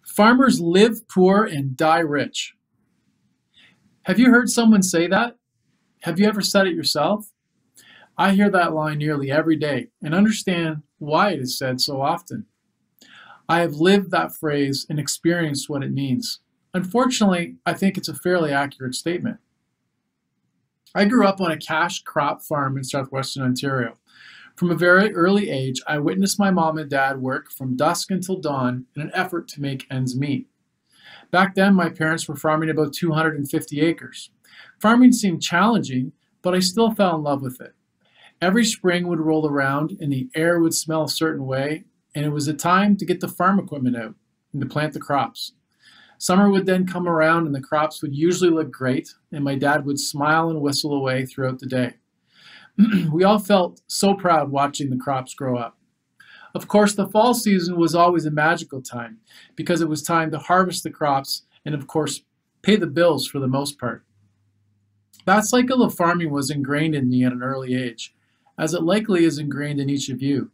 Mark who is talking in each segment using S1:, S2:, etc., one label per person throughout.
S1: Farmers live poor and die rich. Have you heard someone say that? Have you ever said it yourself? I hear that line nearly every day and understand why it is said so often. I have lived that phrase and experienced what it means. Unfortunately, I think it's a fairly accurate statement. I grew up on a cash crop farm in southwestern Ontario. From a very early age, I witnessed my mom and dad work from dusk until dawn in an effort to make ends meet. Back then, my parents were farming about 250 acres. Farming seemed challenging, but I still fell in love with it. Every spring would roll around and the air would smell a certain way, and it was a time to get the farm equipment out and to plant the crops. Summer would then come around and the crops would usually look great, and my dad would smile and whistle away throughout the day. We all felt so proud watching the crops grow up. Of course, the fall season was always a magical time because it was time to harvest the crops and, of course, pay the bills for the most part. That cycle of farming was ingrained in me at an early age, as it likely is ingrained in each of you.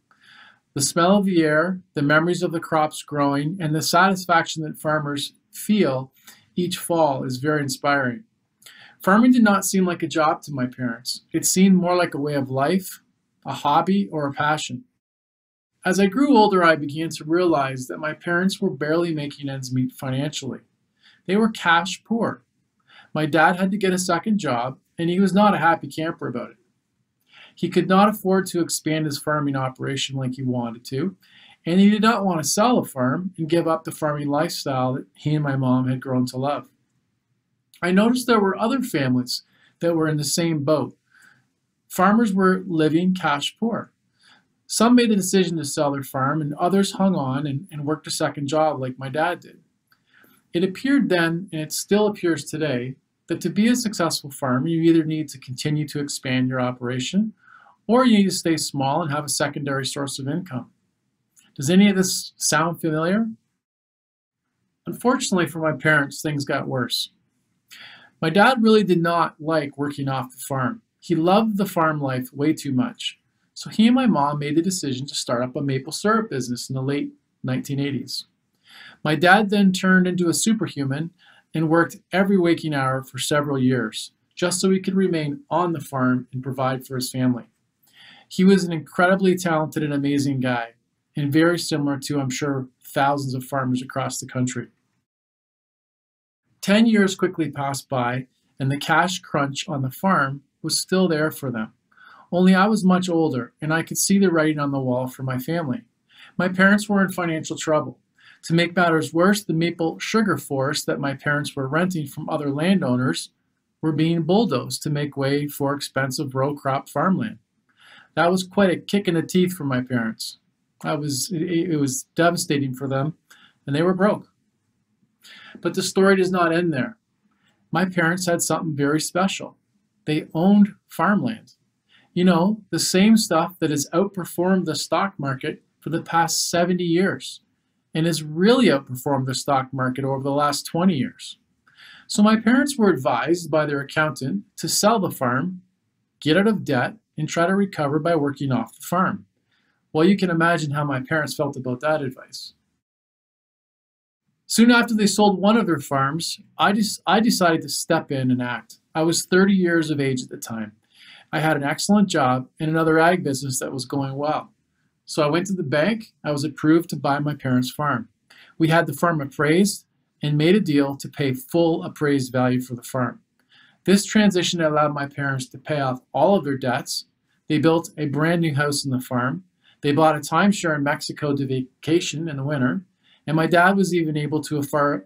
S1: The smell of the air, the memories of the crops growing, and the satisfaction that farmers feel each fall is very inspiring. Farming did not seem like a job to my parents. It seemed more like a way of life, a hobby, or a passion. As I grew older, I began to realize that my parents were barely making ends meet financially. They were cash poor. My dad had to get a second job, and he was not a happy camper about it. He could not afford to expand his farming operation like he wanted to, and he did not want to sell the farm and give up the farming lifestyle that he and my mom had grown to love. I noticed there were other families that were in the same boat. Farmers were living cash poor. Some made a decision to sell their farm, and others hung on and worked a second job like my dad did. It appeared then, and it still appears today, that to be a successful farmer, you either need to continue to expand your operation, or you need to stay small and have a secondary source of income. Does any of this sound familiar? Unfortunately for my parents, things got worse. My dad really did not like working off the farm. He loved the farm life way too much. So he and my mom made the decision to start up a maple syrup business in the late 1980s. My dad then turned into a superhuman and worked every waking hour for several years, just so he could remain on the farm and provide for his family. He was an incredibly talented and amazing guy, and very similar to, I'm sure, thousands of farmers across the country. 10 years quickly passed by, and the cash crunch on the farm was still there for them. Only I was much older, and I could see the writing on the wall for my family. My parents were in financial trouble. To make matters worse, the maple sugar forests that my parents were renting from other landowners were being bulldozed to make way for expensive row crop farmland. That was quite a kick in the teeth for my parents. It was devastating for them, and they were broke. But the story does not end there. My parents had something very special. They owned farmland. You know, the same stuff that has outperformed the stock market for the past 70 years and has really outperformed the stock market over the last 20 years. So my parents were advised by their accountant to sell the farm, get out of debt, and try to recover by working off the farm. Well, you can imagine how my parents felt about that advice. Soon after they sold one of their farms, I decided to step in and act. I was 30 years of age at the time. I had an excellent job in another ag business that was going well. So I went to the bank. I was approved to buy my parents' farm. We had the farm appraised and made a deal to pay full appraised value for the farm. This transition allowed my parents to pay off all of their debts. They built a brand new house in the farm. They bought a timeshare in Mexico to vacation in the winter. And my dad was even able to afford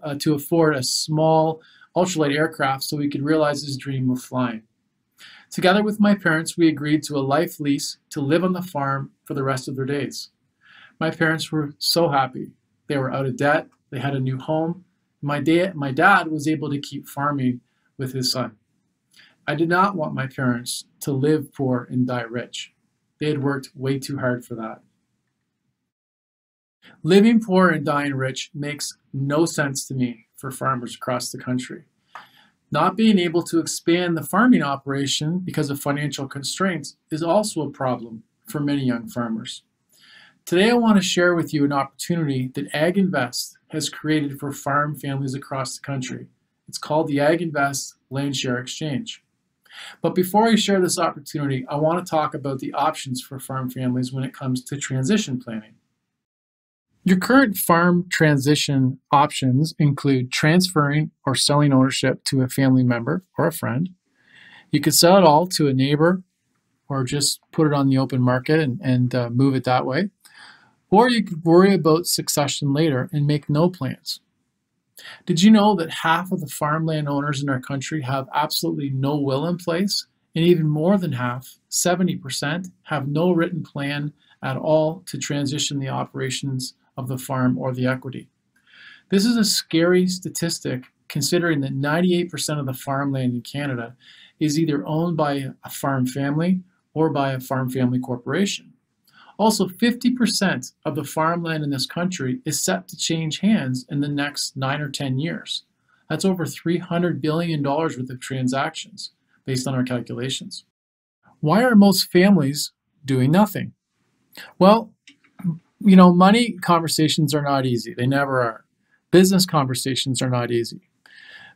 S1: a small ultralight aircraft so he could realize his dream of flying. Together with my parents, we agreed to a life lease to live on the farm for the rest of their days. My parents were so happy. They were out of debt. They had a new home. My dad was able to keep farming with his son. I did not want my parents to live poor and die rich. They had worked way too hard for that. Living poor and dying rich makes no sense to me for farmers across the country. Not being able to expand the farming operation because of financial constraints is also a problem for many young farmers. Today I want to share with you an opportunity that AgInvest has created for farm families across the country. It's called the AgInvest Land Share Exchange. But before I share this opportunity, I want to talk about the options for farm families when it comes to transition planning. Your current farm transition options include transferring or selling ownership to a family member or a friend. You could sell it all to a neighbor or just put it on the open market and move it that way. Or you could worry about succession later and make no plans. Did you know that half of the farmland owners in our country have absolutely no will in place? And even more than half, 70%, have no written plan at all to transition the operations of the farm or the equity. This is a scary statistic considering that 98% of the farmland in Canada is either owned by a farm family or by a farm family corporation. Also, 50% of the farmland in this country is set to change hands in the next 9 or 10 years. That's over $300 billion worth of transactions based on our calculations. Why are most families doing nothing? Well, money conversations are not easy. They never are. Business conversations are not easy.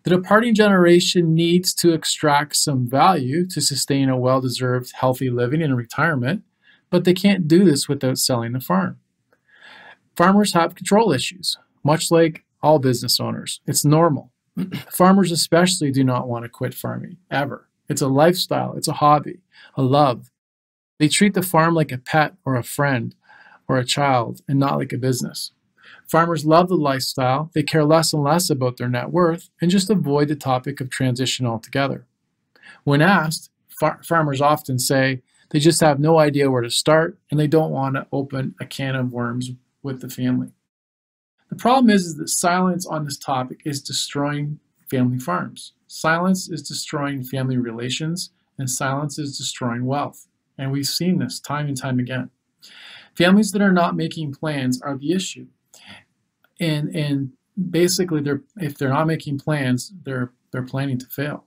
S1: The departing generation needs to extract some value to sustain a well-deserved, healthy living in retirement, but they can't do this without selling the farm. Farmers have control issues, much like all business owners. It's normal. Farmers especially do not want to quit farming, ever. It's a lifestyle, it's a hobby, a love. They treat the farm like a pet or a friend or a child and not like a business. Farmers love the lifestyle, they care less and less about their net worth, and just avoid the topic of transition altogether. When asked, farmers often say they just have no idea where to start and they don't want to open a can of worms with the family. The problem is that silence on this topic is destroying family farms. Silence is destroying family relations, and silence is destroying wealth. And we've seen this time and time again. Families that are not making plans are the issue. And basically, if they're not making plans, they're planning to fail.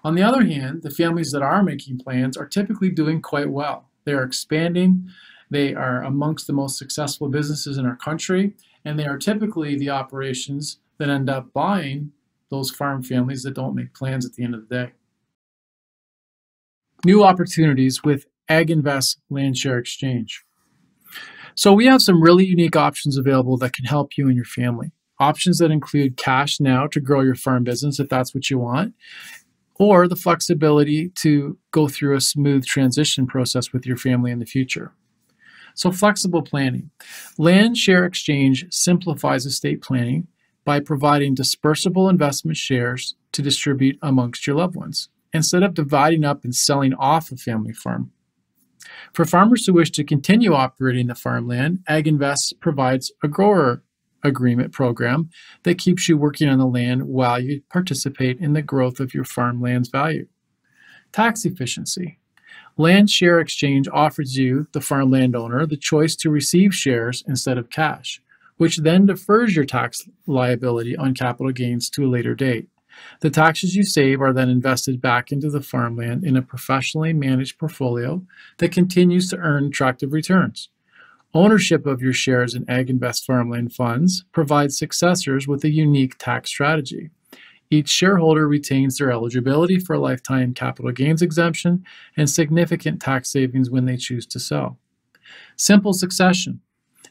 S1: On the other hand, the families that are making plans are typically doing quite well. They are expanding, they are amongst the most successful businesses in our country, and they are typically the operations that end up buying those farm families that don't make plans at the end of the day. New opportunities with AgInvest Land Share Exchange. So we have some really unique options available that can help you and your family. Options that include cash now to grow your farm business if that's what you want, or the flexibility to go through a smooth transition process with your family in the future. So flexible planning. Land Share Exchange simplifies estate planning by providing dispersible investment shares to distribute amongst your loved ones, instead of dividing up and selling off a family farm. For farmers who wish to continue operating the farmland, AgInvest provides a grower agreement program that keeps you working on the land while you participate in the growth of your farmland's value. Tax efficiency. Land Share Exchange offers you, the farm landowner, the choice to receive shares instead of cash, which then defers your tax liability on capital gains to a later date. The taxes you save are then invested back into the farmland in a professionally managed portfolio that continues to earn attractive returns. Ownership of your shares in AgInvest farmland funds provides successors with a unique tax strategy. Each shareholder retains their eligibility for a lifetime capital gains exemption and significant tax savings when they choose to sell. Simple succession.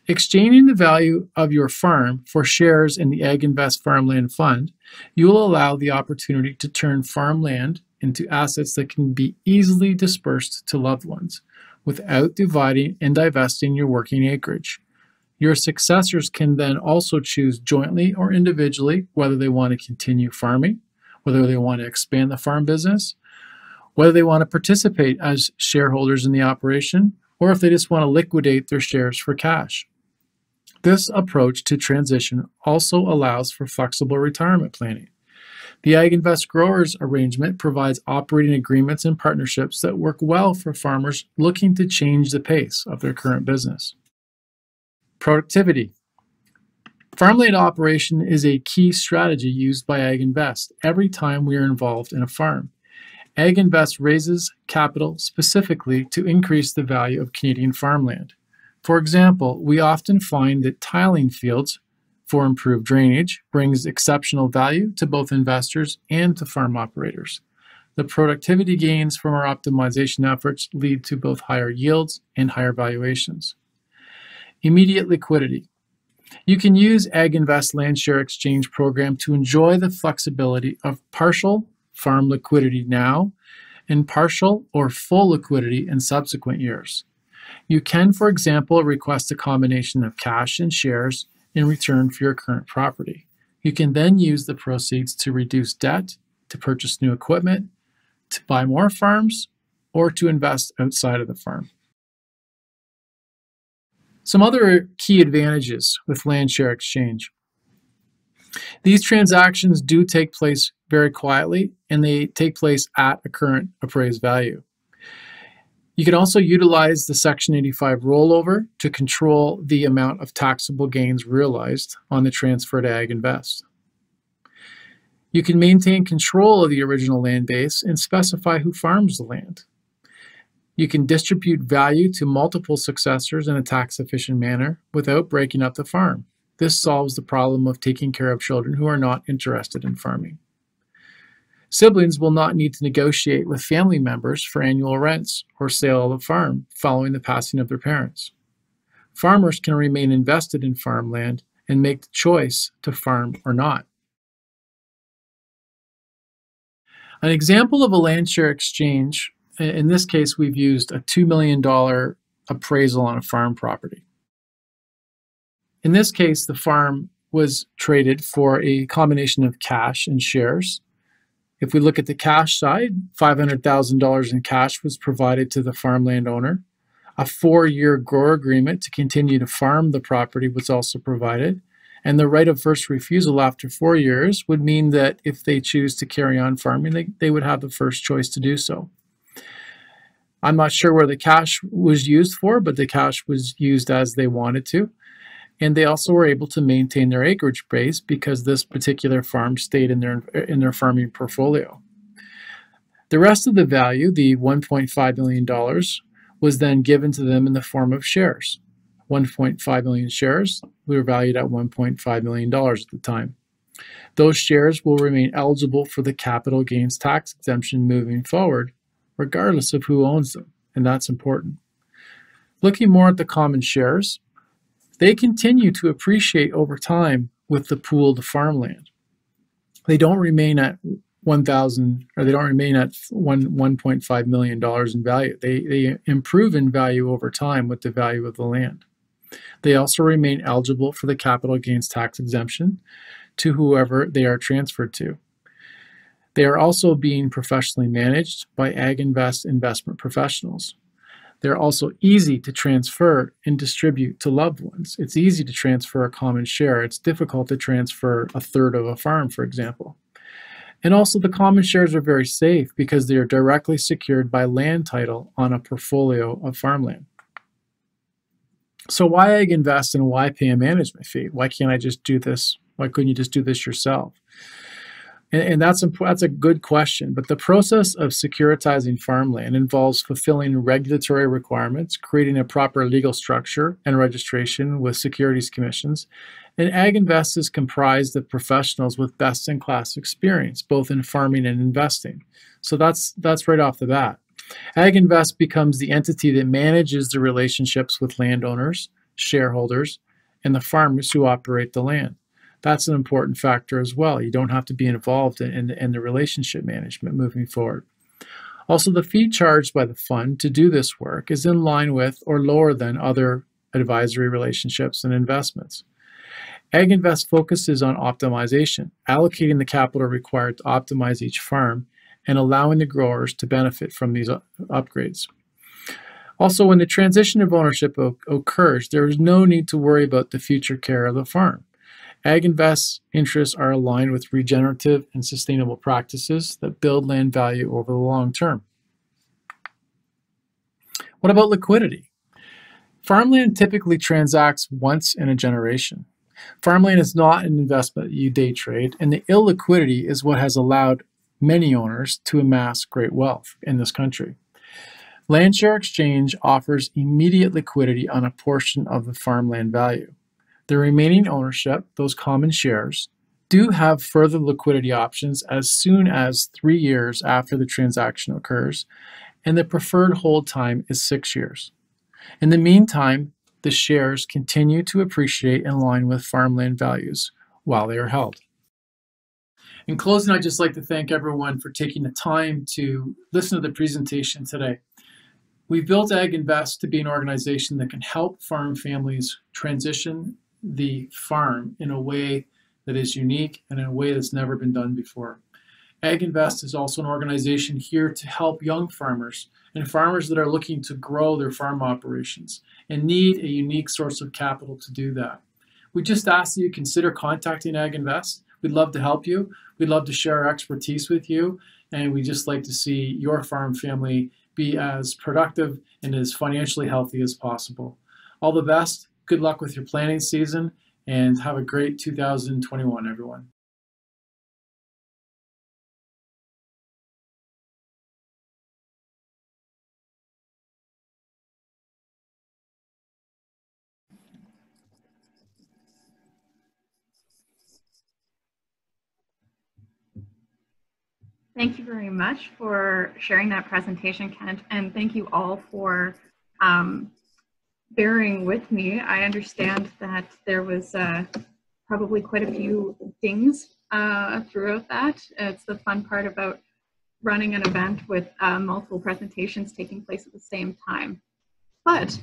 S1: Exchanging the value of your farm for shares in the AgInvest Farmland Fund, you will allow the opportunity to turn farmland into assets that can be easily dispersed to loved ones without dividing and divesting your working acreage. Your successors can then also choose jointly or individually whether they want to continue farming, whether they want to expand the farm business, whether they want to participate as shareholders in the operation, or if they just want to liquidate their shares for cash. This approach to transition also allows for flexible retirement planning. The AgInvest Growers Arrangement provides operating agreements and partnerships that work well for farmers looking to change the pace of their current business. Productivity. Farmland operation is a key strategy used by AgInvest every time we are involved in a farm. AgInvest raises capital specifically to increase the value of Canadian farmland. For example, we often find that tiling fields for improved drainage brings exceptional value to both investors and to farm operators. The productivity gains from our optimization efforts lead to both higher yields and higher valuations. Immediate liquidity. You can use AgInvest Land Share Exchange program to enjoy the flexibility of partial farm liquidity now and partial or full liquidity in subsequent years. You can, for example, request a combination of cash and shares in return for your current property. You can then use the proceeds to reduce debt, to purchase new equipment, to buy more farms, or to invest outside of the farm. Some other key advantages with land share exchange. These transactions do take place very quietly, and they take place at a current appraised value. You can also utilize the Section 85 rollover to control the amount of taxable gains realized on the transfer to AgInvest. You can maintain control of the original land base and specify who farms the land. You can distribute value to multiple successors in a tax-efficient manner without breaking up the farm. This solves the problem of taking care of children who are not interested in farming. Siblings will not need to negotiate with family members for annual rents or sale of the farm following the passing of their parents. Farmers can remain invested in farmland and make the choice to farm or not. An example of a land share exchange, in this case, we've used a $2 million appraisal on a farm property. In this case, the farm was traded for a combination of cash and shares. If we look at the cash side, $500,000 in cash was provided to the farmland owner. A 4-year grower agreement to continue to farm the property was also provided. And the right of first refusal after 4 years would mean that if they choose to carry on farming, they would have the first choice to do so. I'm not sure where the cash was used for, but the cash was used as they wanted to. And they also were able to maintain their acreage base because this particular farm stayed in their farming portfolio. The rest of the value, the $1.5 million, was then given to them in the form of shares. 1.5 million shares were valued at $1.5 million at the time. Those shares will remain eligible for the capital gains tax exemption moving forward, regardless of who owns them, and that's important. Looking more at the common shares, they continue to appreciate over time with the pooled farmland. They don't remain at $1.5 million in value. They improve in value over time with the value of the land. They also remain eligible for the capital gains tax exemption to whoever they are transferred to. They are also being professionally managed by AgInvest investment professionals. They're also easy to transfer and distribute to loved ones. It's easy to transfer a common share. It's difficult to transfer a third of a farm, for example. And also the common shares are very safe because they are directly secured by land title on a portfolio of farmland. So why AgInvest and why pay a management fee? Why can't I just do this? Why couldn't you just do this yourself? And that's a good question, but the process of securitizing farmland involves fulfilling regulatory requirements, creating a proper legal structure and registration with securities commissions, and AgInvest is comprised of professionals with best-in-class experience, both in farming and investing. So that's right off the bat. AgInvest becomes the entity that manages the relationships with landowners, shareholders, and the farmers who operate the land. That's an important factor as well. You don't have to be involved in the relationship management moving forward. Also, the fee charged by the fund to do this work is in line with or lower than other advisory relationships and investments. AgInvest focuses on optimization, allocating the capital required to optimize each farm and allowing the growers to benefit from these upgrades. Also, when the transition of ownership occurs, there is no need to worry about the future care of the farm. AgInvest's interests are aligned with regenerative and sustainable practices that build land value over the long term. What about liquidity? Farmland typically transacts once in a generation. Farmland is not an investment you day trade, and the illiquidity is what has allowed many owners to amass great wealth in this country. Land share exchange offers immediate liquidity on a portion of the farmland value. The remaining ownership, those common shares, do have further liquidity options as soon as 3 years after the transaction occurs, and the preferred hold time is 6 years. In the meantime, the shares continue to appreciate in line with farmland values while they are held. In closing, I'd just like to thank everyone for taking the time to listen to the presentation today. We've built AgInvest to be an organization that can help farm families transition the farm in a way that is unique and in a way that's never been done before. AgInvest is also an organization here to help young farmers and farmers that are looking to grow their farm operations and need a unique source of capital to do that. We just ask that you consider contacting AgInvest. We'd love to help you. We'd love to share our expertise with you, and we just like to see your farm family be as productive and as financially healthy as possible. All the best. Good luck with your planting season, and have a great 2021, everyone.
S2: Thank you very much for sharing that presentation, Kent, and thank you all for bearing with me. I understand that there was probably quite a few dings throughout that. It's the fun part about running an event with multiple presentations taking place at the same time. But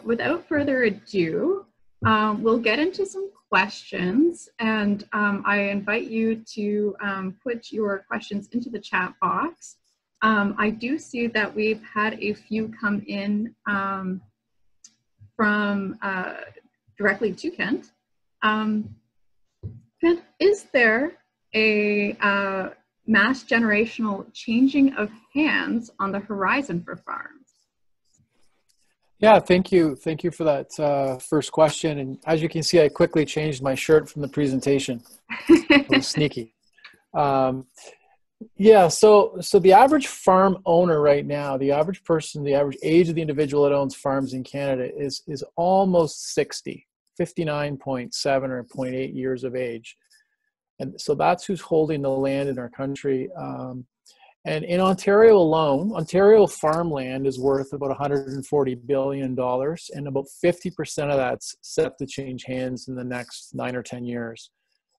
S2: without further ado, we'll get into some questions, and I invite you to put your questions into the chat box. I do see that we've had a few come in from directly to Kent. Kent, is there a mass generational changing of hands on the horizon for farms?
S1: Yeah, thank you. Thank you for that first question. And as you can see, I quickly changed my shirt from the presentation. A little sneaky. Yeah, so the average farm owner right now, the average person, the average age of the individual that owns farms in Canada is almost 60, 59.7 or 0.8 years of age. And so that's who's holding the land in our country. And in Ontario alone, Ontario farmland is worth about $140 billion, and about 50% of that's set to change hands in the next 9 or 10 years.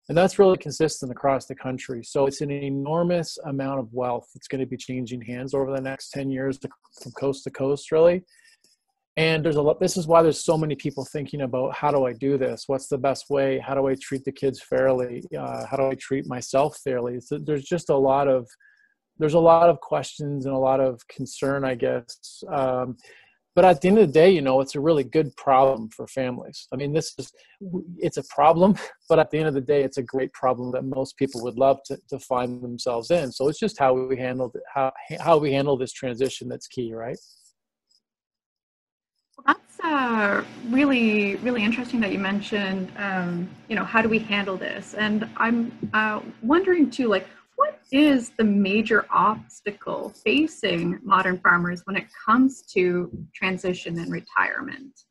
S1: And that's really consistent across the country. So it's an enormous amount of wealth that's going to be changing hands over the next 10 years from coast to coast, really. And there's a lot. This is why there's so many people thinking about, how do I do this? What's the best way? How do I treat the kids fairly? How do I treat myself fairly? So there's just a lot of questions and a lot of concern, I guess. But at the end of the day, it's a really good problem for families. I mean, it's a problem, but at the end of the day, it's a great problem that most people would love to find themselves in. So it's just how we handle this transition that's key, right?
S2: Well, that's really, really interesting that you mentioned, how do we handle this? And I'm wondering too, what is the major obstacle facing modern farmers when it comes to transition and retirement?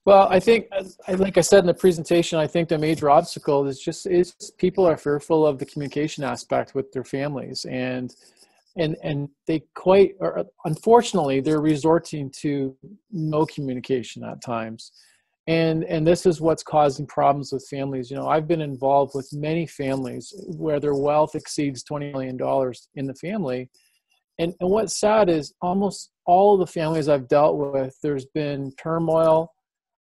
S1: Well, I think, like I said in the presentation, I think the major obstacle is people are fearful of the communication aspect with their families, and they unfortunately, they're resorting to no communication at times. And this is what's causing problems with families. I've been involved with many families where their wealth exceeds $20 million in the family. And what's sad is almost all of the families I've dealt with, there's been turmoil,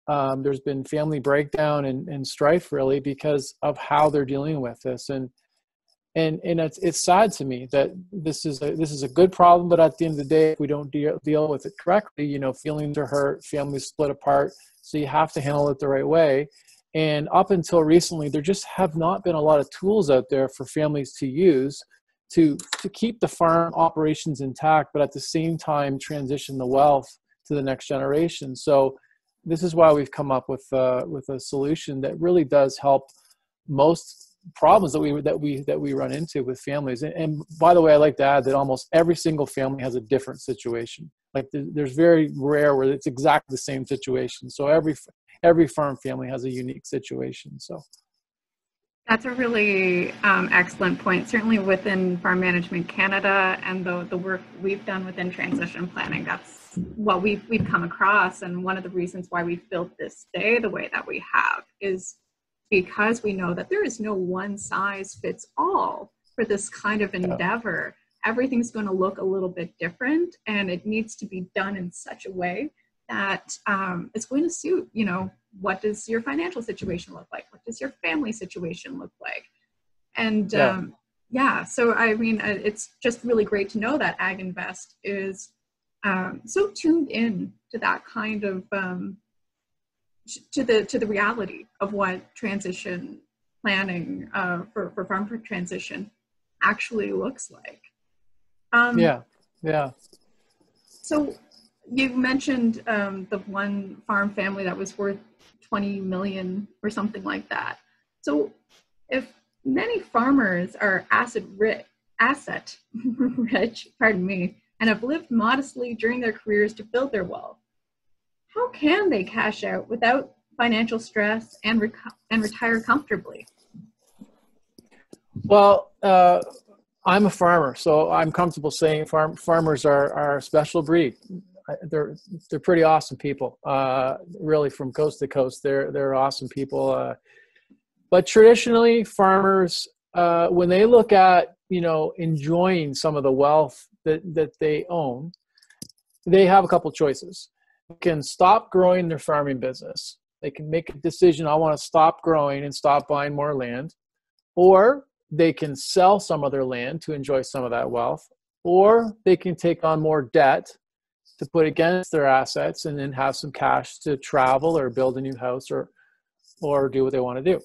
S1: there's been family breakdown and strife, really, because of how they're dealing with this. And it's sad to me that this is a good problem, but at the end of the day, if we don't deal with it correctly, feelings are hurt, families split apart. So you have to handle it the right way. And up until recently, there just have not been a lot of tools out there for families to use to keep the farm operations intact, but at the same time transition the wealth to the next generation. So this is why we've come up with a solution that really does help most problems that we run into with families. And by the way, I like to add that almost every single family has a different situation. Like there's very rare where it's exactly the same situation. So every farm family has a unique situation. So
S2: that's a really excellent point. Certainly within Farm Management Canada and the work we've done within transition planning, that's what we've come across. And one of the reasons why we've built this day the way that we have is because we know that there is no one size fits all for this kind of endeavor. Everything's going to look a little bit different, and it needs to be done in such a way that it's going to suit, you know, what does your financial situation look like? What does your family situation look like? And so I mean, it's just really great to know that AgInvest is so tuned in to that kind of to the reality of what transition planning for farm transition actually looks like. So you mentioned the one farm family that was worth 20 million or something like that. So if many farmers are asset rich, pardon me, and have lived modestly during their careers to build their wealth, how can they cash out without financial stress and retire comfortably?
S1: Well, I'm a farmer, so I'm comfortable saying farmers are a special breed. They're pretty awesome people, really, from coast to coast. They're awesome people. But traditionally, farmers, when they look at, you know, enjoying some of the wealth that they own, they have a couple choices. They can stop growing their farming business. They can make a decision, I want to stop growing and stop buying more land, or they can sell some of their land to enjoy some of that wealth, or they can take on more debt to put against their assets and then have some cash to travel or build a new house or do what they want to do.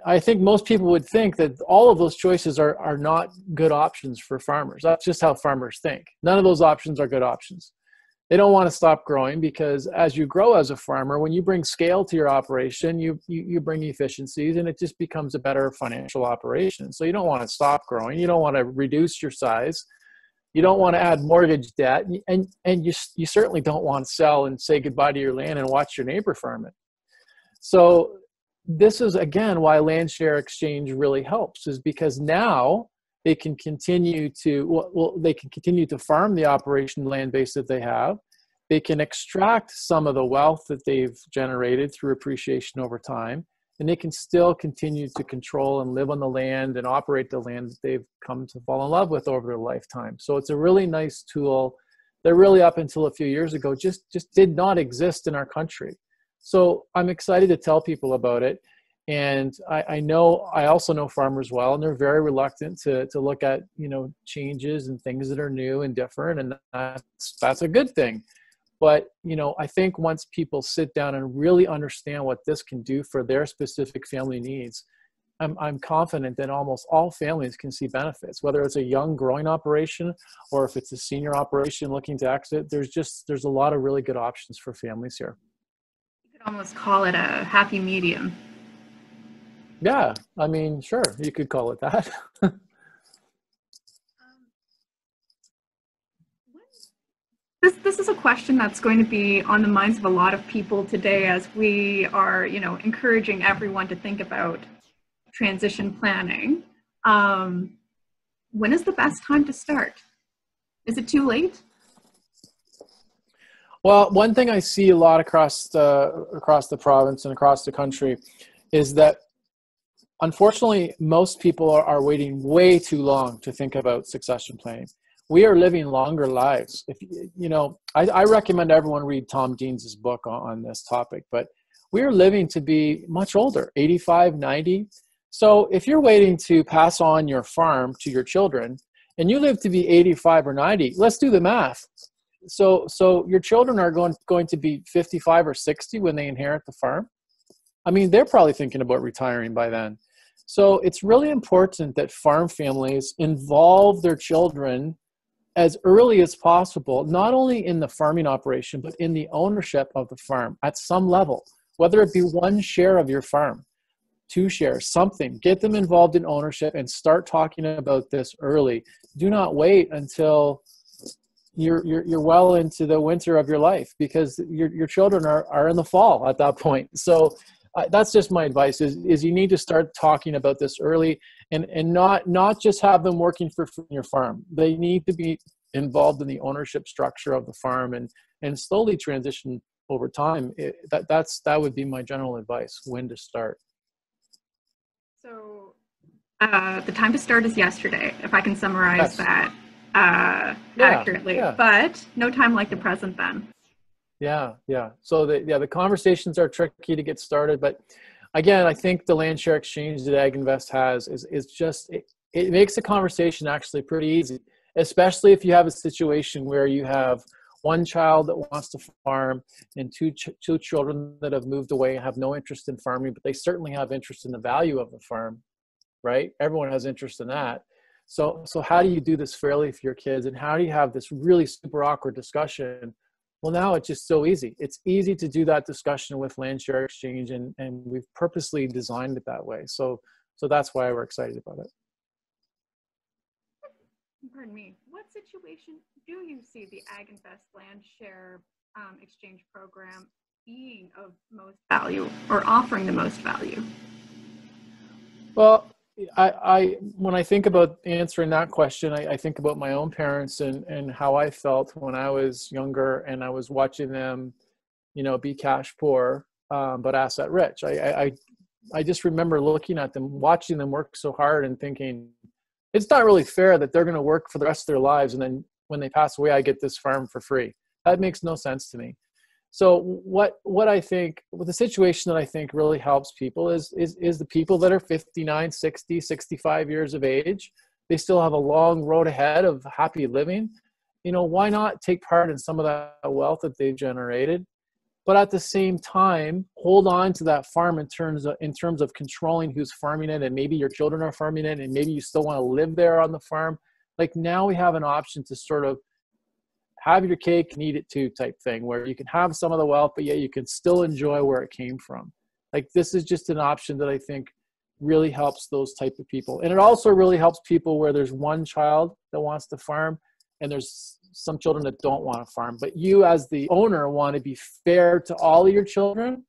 S1: I think most people would think that all of those choices are not good options for farmers. That's just how farmers think. None of those options are good options. They don't want to stop growing because as you grow as a farmer, when you bring scale to your operation, you bring efficiencies and it just becomes a better financial operation. So you don't want to stop growing. You don't want to reduce your size. You don't want to add mortgage debt. And you certainly don't want to sell and say goodbye to your land and watch your neighbor farm it. So this is, again, why land share exchange really helps, is because now they can continue to farm the operation land base that they have. They can extract some of the wealth that they've generated through appreciation over time, and they can still continue to control and live on the land and operate the land that they've come to fall in love with over their lifetime. So it's a really nice tool that really, up until a few years ago, just did not exist in our country. So I'm excited to tell people about it. And I also know farmers well, and they're very reluctant to look at, you know, changes and things that are new and different, and that's a good thing. But, you know, I think once people sit down and really understand what this can do for their specific family needs, I'm confident that almost all families can see benefits, whether it's a young growing operation or if it's a senior operation looking to exit. There's a lot of really good options for families here.
S2: You could almost call it a happy medium.
S1: Yeah, I mean, sure, you could call it that.
S2: This is a question that's going to be on the minds of a lot of people today, as we are, you know, encouraging everyone to think about transition planning. When is the best time to start? Is it too late?
S1: Well, one thing I see a lot across the province and across the country is that, unfortunately, most people are waiting way too long to think about succession planning. We are living longer lives. If you know, I recommend everyone read Tom Dean's book on this topic, but we are living to be much older, 85, 90. So if you're waiting to pass on your farm to your children and you live to be 85 or 90, let's do the math. So your children are going to be 55 or 60 when they inherit the farm. I mean, they're probably thinking about retiring by then. So it's really important that farm families involve their children as early as possible, not only in the farming operation, but in the ownership of the farm at some level, whether it be one share of your farm. 2 shares, something. Get them involved in ownership and start talking about this early. Do not wait until you're well into the winter of your life, because your children are in the fall at that point. So that's just my advice, is you need to start talking about this early, and not just have them working for your farm. They need to be involved in the ownership structure of the farm, and slowly transition over time. That would be my general advice, when to start.
S2: So the time to start is yesterday, if I can summarize that accurately.
S1: Yeah.
S2: But no time like the present then. Yeah.
S1: So the conversations are tricky to get started, but again, I think the land share exchange that AgInvest has is just, it makes the conversation actually pretty easy, especially if you have a situation where you have one child that wants to farm and two children that have moved away and have no interest in farming, but they certainly have interest in the value of the farm, right? Everyone has interest in that. So how do you do this fairly for your kids, and how do you have this really super awkward discussion? Well, now it's just so easy. It's easy to do that discussion with land share exchange, and we've purposely designed it that way. So that's why we're excited about it.
S2: Pardon me. What situation do you see the AgInvest land share exchange program being of most value, or offering the most value?
S1: Well, when I think about answering that question, I think about my own parents and how I felt when I was younger and I was watching them, be cash poor, but asset rich. I just remember looking at them, watching them work so hard and thinking, it's not really fair that they're going to work for the rest of their lives, and then when they pass away, I get this farm for free. That makes no sense to me. So what I think, the situation that I think really helps people is the people that are 59, 60, 65 years of age. They still have a long road ahead of happy living. Why not take part in some of that wealth that they've generated, but at the same time, hold on to that farm in terms of controlling who's farming it, and maybe your children are farming it, and maybe you still want to live there on the farm. Like, now we have an option to sort of have your cake and eat it too type thing, where you can have some of the wealth, but yet you can still enjoy where it came from. Like, this is just an option that I think really helps those type of people. And it also really helps people where there's one child that wants to farm and there's some children that don't want to farm, but you as the owner want to be fair to all of your children.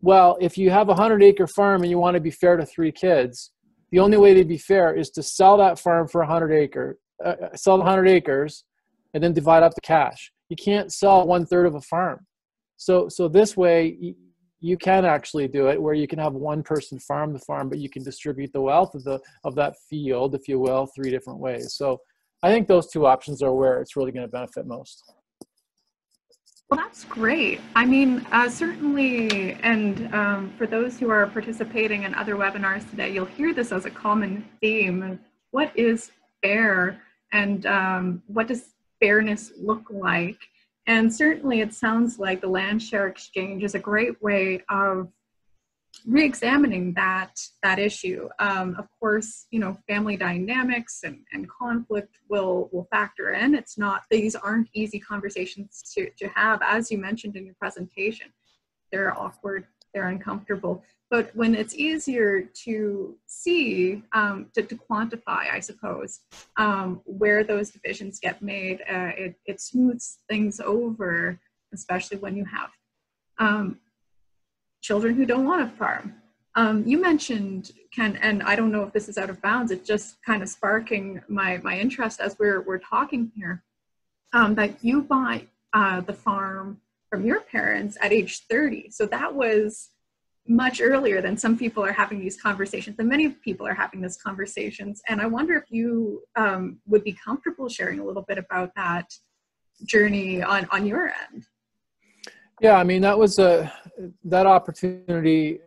S1: Well, if you have a 100-acre farm and you want to be fair to 3 kids, the only way to be fair is to sell that farm for 100 acres, and then divide up the cash. You can't sell 1/3 of a farm. So this way you can actually do it, where you can have one person farm the farm, but you can distribute the wealth of that field, if you will, 3 different ways. So I think those 2 options are where it's really going to benefit most.
S2: Well, that's great. I mean, certainly, and for those who are participating in other webinars today, you'll hear this as a common theme. What is fair, and what does fairness look like? And certainly it sounds like the land share exchange is a great way of re-examining that issue. Of course, family dynamics and conflict will factor in. These aren't easy conversations to have, as you mentioned in your presentation. They're awkward, they're uncomfortable. But when it's easier to see, to quantify, I suppose, where those divisions get made, it smooths things over, especially when you have children who don't want to farm. You mentioned, Ken, and I don't know if this is out of bounds, it's just kind of sparking my interest as we're talking here, that you bought the farm from your parents at age 30. So that was much earlier than some people are having these conversations, and many people are having these conversations. And I wonder if you would be comfortable sharing a little bit about that journey on your end.
S1: Yeah, I mean, that opportunity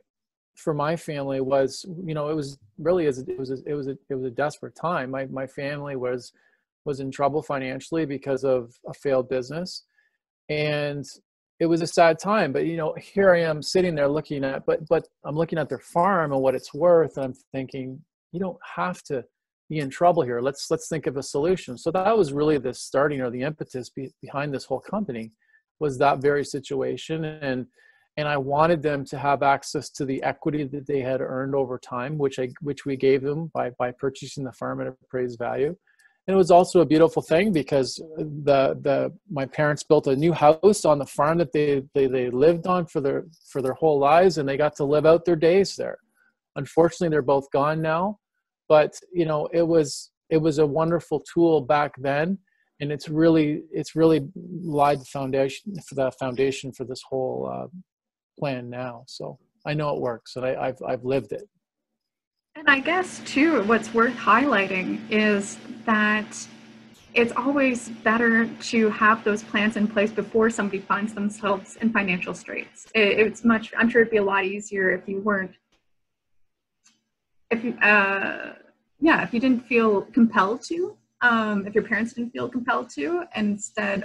S1: for my family was, it was really, it was a desperate time. My family was in trouble financially because of a failed business, and it was a sad time. But here I am sitting there looking at, but I'm looking at their farm and what it's worth, and I'm thinking, you don't have to be in trouble here. Let's think of a solution. So that was really the starting, or the impetus behind this whole company, was that very situation. and I wanted them to have access to the equity that they had earned over time, which we gave them by purchasing the farm at appraised value. And it was also a beautiful thing because my parents built a new house on the farm that they lived on for their whole lives, and they got to live out their days there. Unfortunately, they're both gone now, but you know, it was a wonderful tool back then, and it's really laid the foundation for this whole plan now. So I know it works, and I've lived it.
S2: And I guess too, what's worth highlighting is that it's always better to have those plans in place before somebody finds themselves in financial straits. I'm sure it'd be a lot easier if you didn't feel compelled to, if your parents didn't feel compelled to, and instead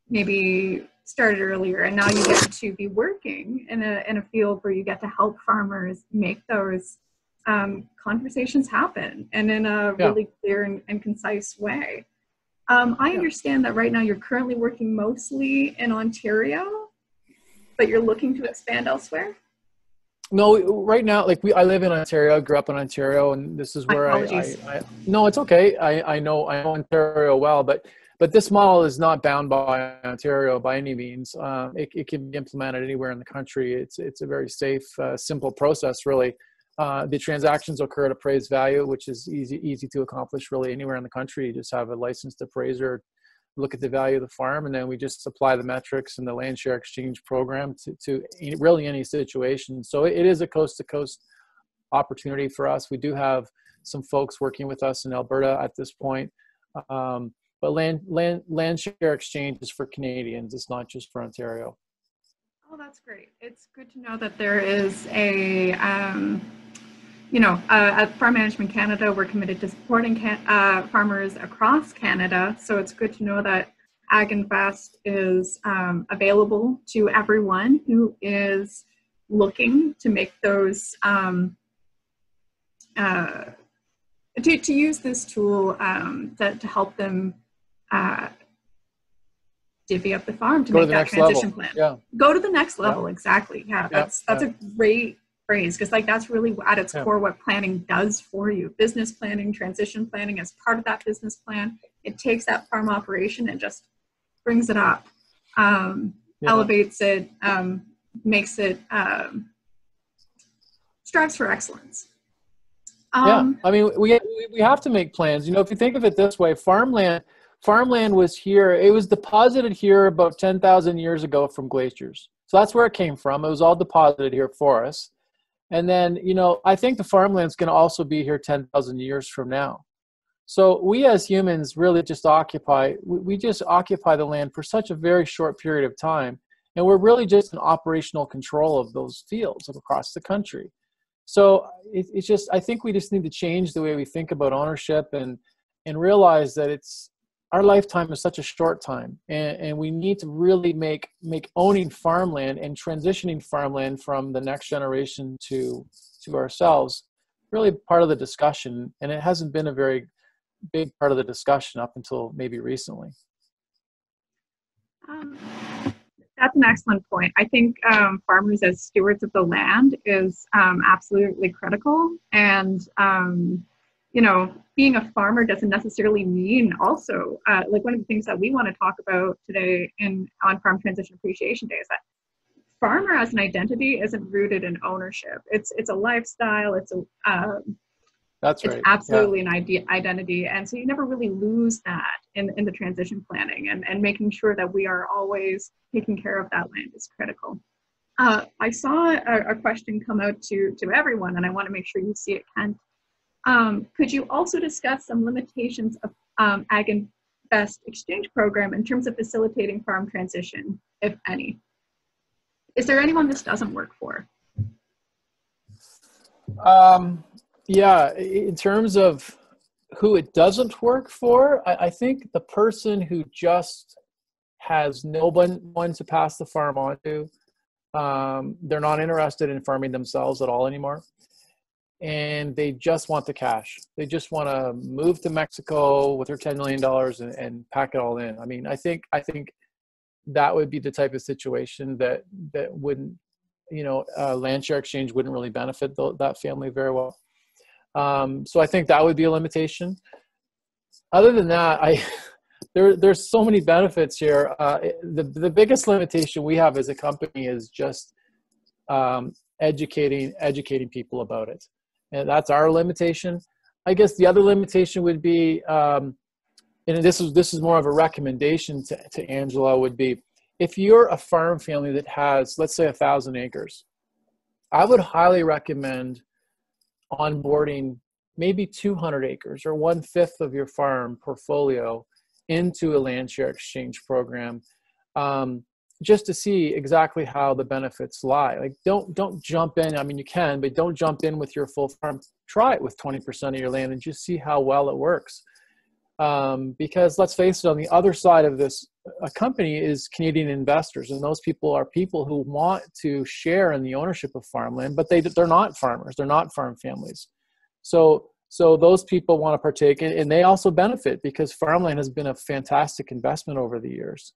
S2: maybe started earlier, and now you get to be working in a field where you get to help farmers make those conversations happen, and in a really clear and concise way. I understand that right now you're currently working mostly in Ontario, but you're looking to expand elsewhere?
S1: No, right now, I live in Ontario. I grew up in Ontario, and this is where no, it's okay. I know Ontario well, but this model is not bound by Ontario by any means. It can be implemented anywhere in the country. It's a very safe, simple process, really. The transactions occur at appraised value, which is easy to accomplish really anywhere in the country. You just have a licensed appraiser look at the value of the farm, and then we just apply the metrics and the land share exchange program to really any situation. So it is a coast-to-coast opportunity for us. We do have some folks working with us in Alberta at this point, but land share exchange is for Canadians. It's not just for Ontario.
S2: Oh, that's great. It's good to know that there is at Farm Management Canada, we're committed to supporting farmers across Canada. So it's good to know that AgInvest is available to everyone who is looking to make those, to use this tool to help them divvy up the farm to make that transition plan.
S1: Yeah.
S2: Go to the next level, exactly. Yeah, that's a great phrase, because that's really at its core what planning does for you. Business planning, transition planning as part of that business plan. It takes that farm operation and just brings it up, elevates it, makes it, strives for excellence.
S1: I mean, we have to make plans. You know, if you think of it this way, farmland was here. It was deposited here about 10,000 years ago from glaciers. So that's where it came from. It was all deposited here for us. And then, you know, I think the farmland's going to also be here 10,000 years from now. So we as humans really just occupy the land for such a very short period of time. And we're really just in operational control of those fields across the country. So I think we just need to change the way we think about ownership and realize that our lifetime is such a short time, and we need to really make owning farmland and transitioning farmland from the next generation to ourselves really part of the discussion. And it hasn't been a very big part of the discussion up until maybe recently.
S2: That's an excellent point. I think farmers as stewards of the land is absolutely critical. And you know, being a farmer doesn't necessarily mean also, like one of the things that we want to talk about today on Farm Transition Appreciation Day is that farmer as an identity isn't rooted in ownership. It's a lifestyle. It's absolutely an identity. And so you never really lose that in the transition planning, and making sure that we are always taking care of that land is critical. I saw a question come out to everyone, and I want to make sure you see it, Kent. Could you also discuss some limitations of AgInvest exchange program in terms of facilitating farm transition, if any? Is there anyone this doesn't work for?
S1: Yeah, in terms of who it doesn't work for, I think the person who just has no one to pass the farm on to, they're not interested in farming themselves at all anymore. And they just want the cash. They just want to move to Mexico with their $10 million and pack it all in. I mean, I think that would be the type of situation that wouldn't, land share exchange wouldn't really benefit that family very well. So I think that would be a limitation. Other than that, there's so many benefits here. The biggest limitation we have as a company is just educating people about it, and that's our limitation. I guess the other limitation would be, and this is more of a recommendation to Angela, would be if you're a farm family that has, let's say, 1,000 acres, I would highly recommend onboarding maybe 200 acres or 1/5 of your farm portfolio into a land share exchange program, just to see exactly how the benefits lie. Like, don't jump in. I mean, you can, but don't jump in with your full farm. Try it with 20% of your land and just see how well it works. Because let's face it, on the other side of this company is Canadian investors, and those people are people who want to share in the ownership of farmland, but they're not farmers, they're not farm families. So those people want to partake, and they also benefit because farmland has been a fantastic investment over the years.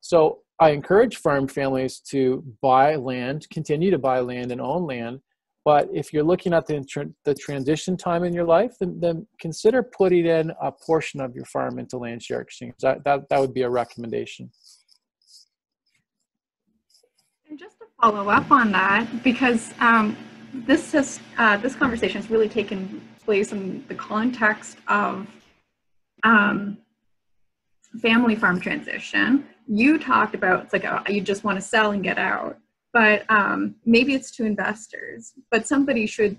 S1: So I encourage farm families to buy land, continue to buy land and own land. But if you're looking at the transition time in your life, then consider putting in a portion of your farm into land share exchange. That would be a recommendation.
S2: And just to follow up on that, because this conversation has really taken place in the context of family farm transition. You talked about it's like you just want to sell and get out. But maybe it's to investors, but the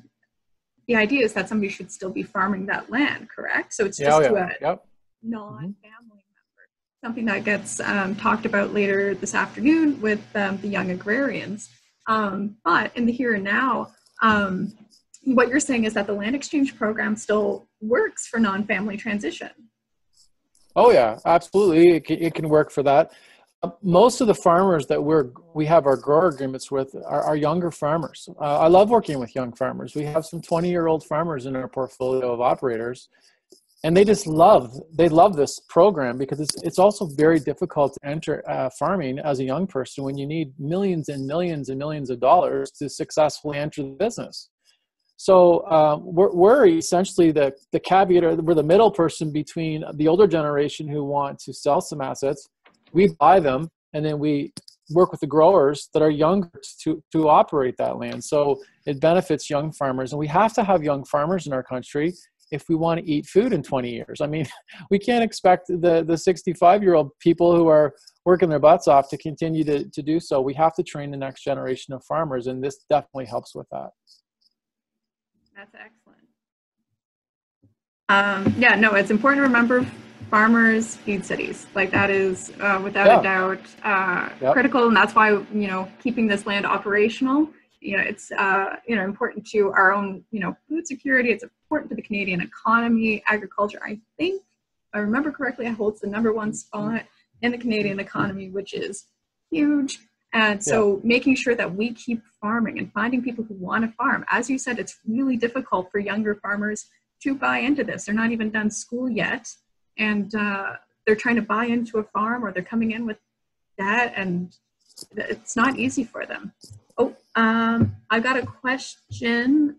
S2: idea is that somebody should still be farming that land, correct? So it's just to a non-family member, something that gets talked about later this afternoon with the young agrarians. But in the here and now, what you're saying is that the land exchange program still works for non-family transition.
S1: Oh yeah, absolutely. It can work for that. Most of the farmers that we have our grower agreements with are younger farmers. I love working with young farmers. We have some 20-year-old farmers in our portfolio of operators, and they love this program because it's also very difficult to enter farming as a young person when you need millions and millions and millions of dollars to successfully enter the business. So we're essentially the caveat, or we're the middle person between the older generation who want to sell some assets. We buy them, and then we work with the growers that are younger to operate that land. So it benefits young farmers, and we have to have young farmers in our country if we want to eat food in 20 years. I mean, we can't expect the 65-year-old people who are working their butts off to continue to do so. We have to train the next generation of farmers, and this definitely helps with that.
S2: That's excellent. Yeah, no, it's important to remember farmers feed cities. Like that is without a doubt critical, and that's why keeping this land operational. It's important to our own food security. It's important to the Canadian economy, agriculture. I think, if I remember correctly, it holds the #1 spot in the Canadian economy, which is huge. And so making sure that we keep farming and finding people who want to farm. As you said, it's really difficult for younger farmers to buy into this. They're not even done school yet. And they're trying to buy into a farm, or they're coming in with debt, and it's not easy for them. Oh, I've got a question.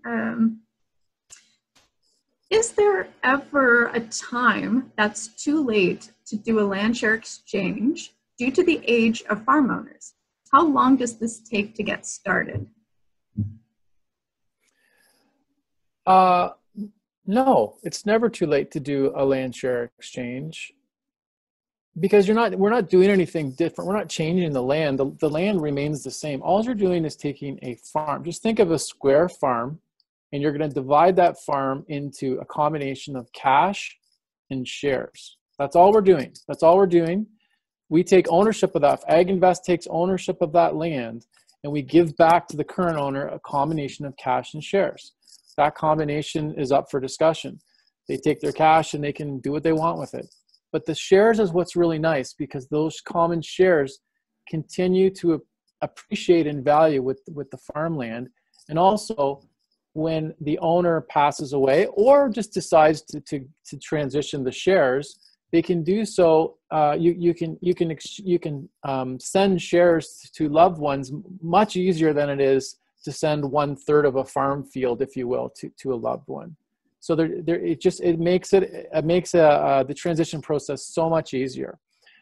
S2: Is there ever a time that's too late to do a land share exchange due to the age of farm owners? How long does this take to get started?
S1: No, it's never too late to do a land share exchange, because we're not doing anything different. We're not changing the land. The land remains the same. All you're doing is taking a farm. Just think of a square farm, and you're going to divide that farm into a combination of cash and shares. That's all we're doing. That's all we're doing. We take ownership of that. AgInvest takes ownership of that land, and we give back to the current owner a combination of cash and shares. That combination is up for discussion. They take their cash and they can do what they want with it. But the shares is what's really nice, because those common shares continue to appreciate in value with the farmland. And also, when the owner passes away or just decides to transition the shares, they can do so. You can send shares to loved ones much easier than it is to send 1/3 of a farm field, if you will, to a loved one. So it makes the transition process so much easier.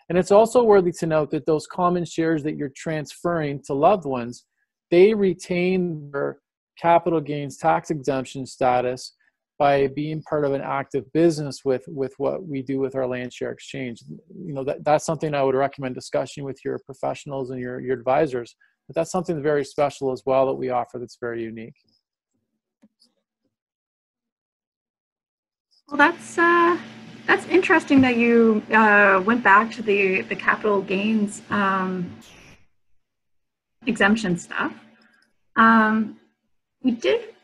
S1: And it's also worthy to note that those common shares that you're transferring to loved ones, they retain their capital gains tax exemption status by being part of an active business with what we do with our land share exchange. You know, that's something I would recommend discussing with your professionals and your advisors. But that's something very special as well that we offer that's very unique.
S2: Well, that's interesting that you went back to the capital gains exemption stuff. We did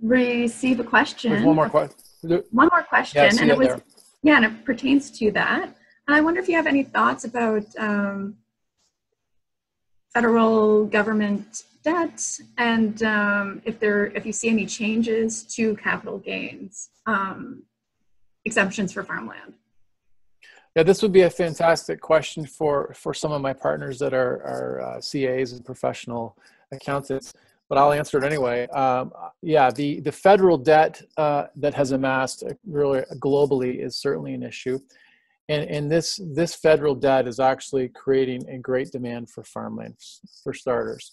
S2: receive a question.
S1: There's one more question.
S2: One more question,
S1: yeah,
S2: and it was and it pertains to that. And I wonder if you have any thoughts about federal government debt, and if you see any changes to capital gains exemptions for farmland.
S1: Yeah, this would be a fantastic question for some of my partners that are CAs and professional accountants, but I'll answer it anyway. Yeah, the federal debt that has amassed really globally is certainly an issue. And this federal debt is actually creating a great demand for farmland, for starters.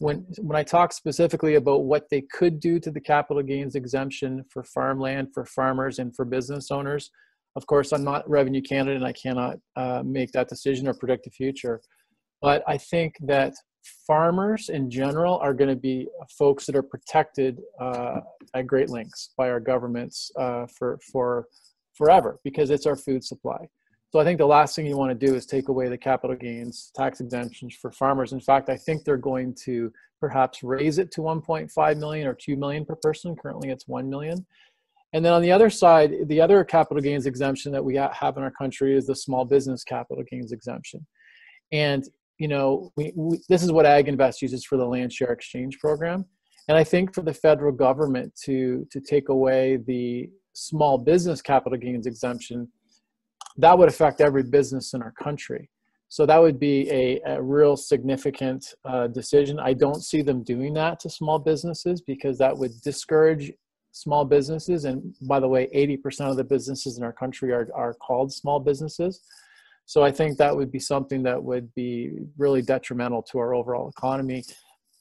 S1: When I talk specifically about what they could do to the capital gains exemption for farmland, for farmers, and for business owners, of course, I'm not Revenue Canada and I cannot make that decision or predict the future. But I think that farmers in general are going to be folks that are protected at great lengths by our governments for forever, because it's our food supply. So I think the last thing you want to do is take away the capital gains tax exemptions for farmers. In fact, I think they're going to perhaps raise it to 1.5 million or 2 million per person. Currently it's 1 million. And then on the other side, the other capital gains exemption that we have in our country is the small business capital gains exemption. And, you know, this is what AgInvest uses for the land share exchange program. And I think for the federal government to take away the small business capital gains exemption, that would affect every business in our country. So that would be a real significant decision. I don't see them doing that to small businesses because that would discourage small businesses. And by the way, 80% of the businesses in our country are called small businesses. So I think that would be something that would be really detrimental to our overall economy.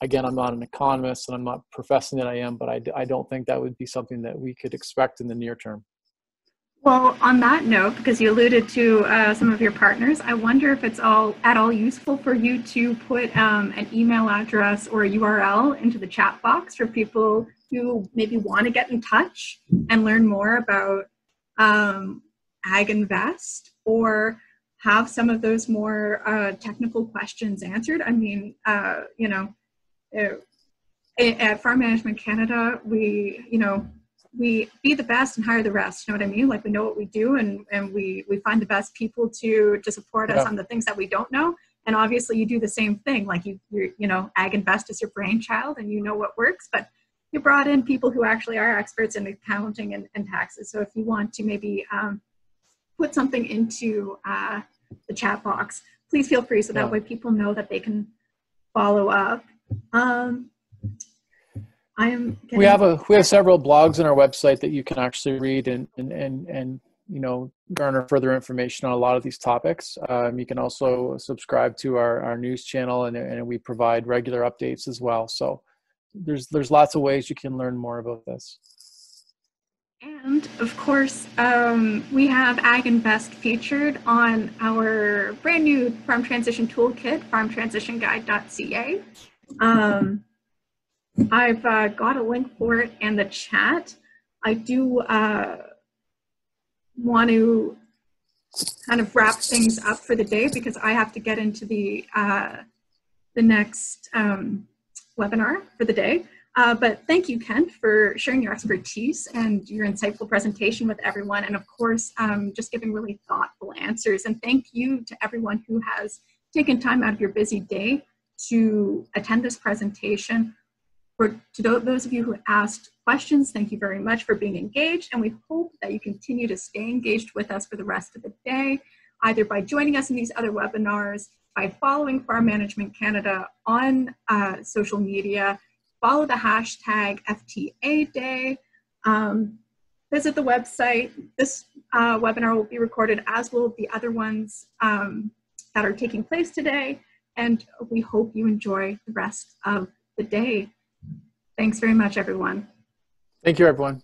S1: Again, I'm not an economist and I'm not professing that I am, but I don't think that would be something that we could expect in the near term.
S2: Well, on that note, because you alluded to some of your partners, I wonder if it's at all useful for you to put an email address or a URL into the chat box for people who maybe want to get in touch and learn more about AgInvest or have some of those more technical questions answered. I mean, you know, at Farm Management Canada, we be the best and hire the rest. You know what I mean? Like, we know what we do, and we find the best people to support us on the things that we don't know. And obviously you do the same thing. Like you know, AgInvest is your brainchild and you know what works, but you brought in people who actually are experts in accounting and taxes. So if you want to maybe put something into the chat box, please feel free, so that way people know that they can follow up. We have several blogs on our website that you can actually read and you know, garner further information on a lot of these topics. You can also subscribe to our news channel, and we provide regular updates as well. So there's lots of ways you can learn more about this. And of course, we have AgInvest featured on our brand new Farm Transition Toolkit, farmtransitionguide.ca. I've got a link for it in the chat. I do want to kind of wrap things up for the day because I have to get into the next webinar for the day. But thank you, Ken, for sharing your expertise and your insightful presentation with everyone. And of course, just giving really thoughtful answers. And thank you to everyone who has taken time out of your busy day to attend this presentation. For to those of you who asked questions. Thank you very much for being engaged, and we hope that you continue to stay engaged with us for the rest of the day, either by joining us in these other webinars, by following Farm Management Canada on social media, follow the hashtag FTA Day, visit the website. This webinar will be recorded, as will the other ones that are taking place today, and we hope you enjoy the rest of the day. Thanks very much, everyone.
S1: Thank you, everyone.